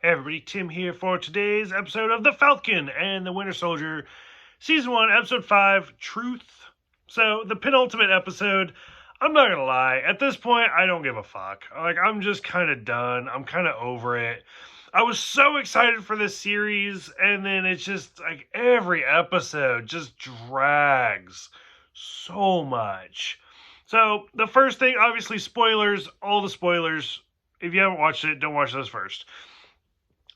Hey everybody, Tim here for today's episode of The Falcon and the Winter Soldier, Season 1, Episode 5, Truth. So, the penultimate episode, I'm not gonna lie, at this point, I don't give a fuck. Like, I'm just kind of done. I'm kind of over it. I was so excited for this series, and then it's just, like, every episode just drags so much. So, the first thing, obviously, spoilers, all the spoilers. If you haven't watched it, don't watch those first.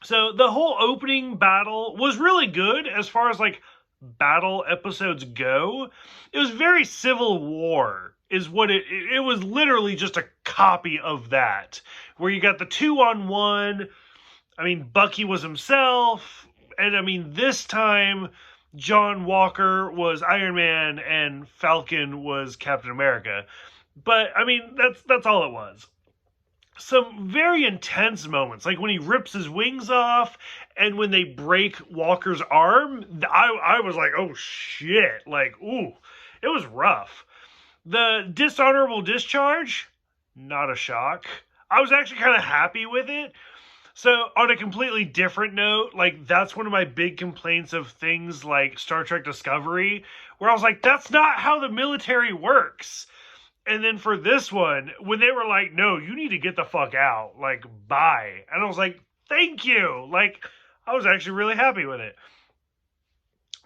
So the whole opening battle was really good as far as like battle episodes go. It was very Civil War is what it was literally just a copy of that, where you got the 2-on-1. I mean, Bucky was himself, and I mean this time John Walker was Iron Man and Falcon was Captain America. But I mean that's all it was. Some very intense moments, like when he rips his wings off and when they break Walker's arm. I was like, oh shit, like, ooh, it was rough. The dishonorable discharge, not a shock. I was actually kind of happy with it. So on a completely different note, like that's one of my big complaints of things like Star Trek Discovery, where I was like, that's not how the military works. And then for this one, when they were like, no, you need to get the fuck out, like, bye. And I was like, thank you. Like, I was actually really happy with it.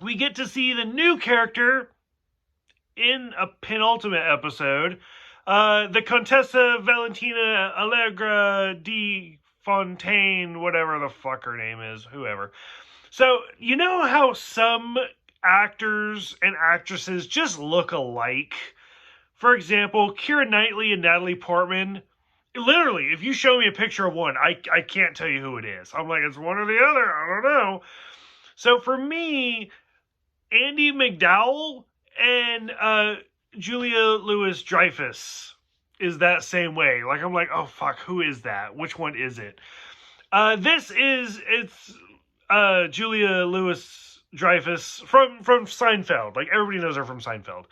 We get to see the new character in a penultimate episode. The Contessa Valentina Allegra de Fontaine, whatever the fuck her name is, whoever. So, you know how some actors and actresses just look alike? For example, Keira Knightley and Natalie Portman, literally, if you show me a picture of one, I can't tell you who it is. I'm like, it's one or the other. I don't know. So for me, Andie MacDowell and Julia Louis-Dreyfus is that same way. Like, I'm like, oh, fuck, who is that? Which one is it? It's Julia Louis-Dreyfus from Seinfeld. Like, everybody knows her from Seinfeld.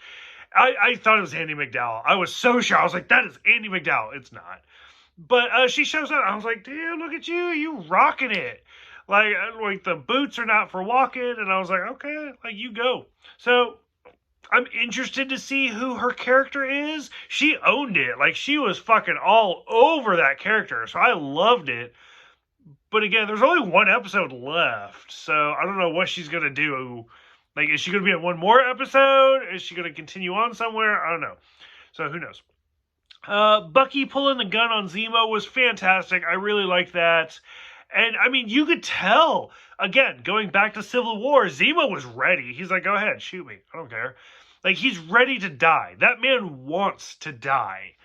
I thought it was Andie MacDowell. I was so sure. I was like, that is Andie MacDowell. It's not. But she shows up. I was like, damn, look at you. You rocking it. Like the boots are not for walking. And I was like, okay, like you go. So I'm interested to see who her character is. She owned it. Like she was fucking all over that character. So I loved it. But again, there's only one episode left. So I don't know what she's going to do. Like, is she going to be in one more episode? Is she going to continue on somewhere? I don't know. So, who knows? Bucky pulling the gun on Zemo was fantastic. I really liked that. And, I mean, you could tell. Again, going back to Civil War, Zemo was ready. He's like, go ahead, shoot me. I don't care. Like, he's ready to die. That man wants to die.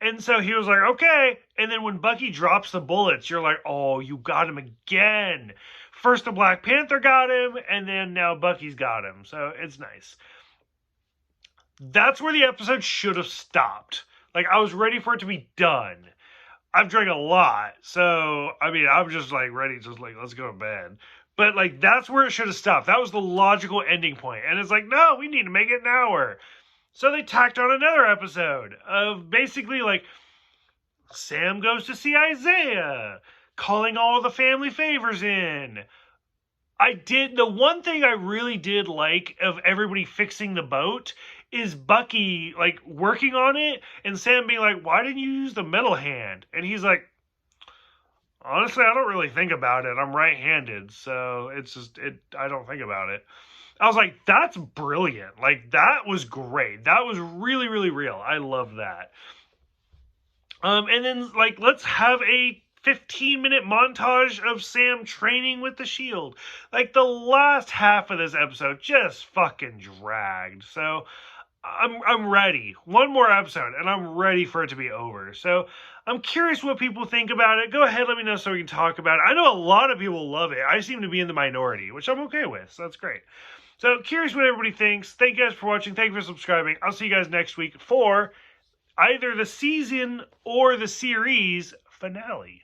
And so he was like, okay. And then when Bucky drops the bullets, you're like, oh, you got him again. First the Black Panther got him, and then now Bucky's got him. So it's nice. That's where the episode should have stopped. Like, I was ready for it to be done. I've drank a lot. So, I mean, I'm just like ready, just like, let's go to bed. But like, that's where it should have stopped. That was the logical ending point. And it's like, no, we need to make it an hour. So they tacked on another episode of basically like, Sam goes to see Isaiah, calling all the family favors in. The one thing I really did like of everybody fixing the boat is Bucky, like, working on it, and Sam being like, why didn't you use the metal hand? And he's like, honestly, I don't really think about it. I'm right-handed, so I don't think about it. I was like, that's brilliant. Like, that was great. That was really, really real. I love that. And then, like, let's have a 15-minute montage of Sam training with the Shield. Like, the last half of this episode just fucking dragged. So, I'm ready. One more episode, and I'm ready for it to be over. So, I'm curious what people think about it. Go ahead, let me know so we can talk about it. I know a lot of people love it. I seem to be in the minority, which I'm okay with, so that's great. So, curious what everybody thinks. Thank you guys for watching. Thank you for subscribing. I'll see you guys next week for either the season or the series finale.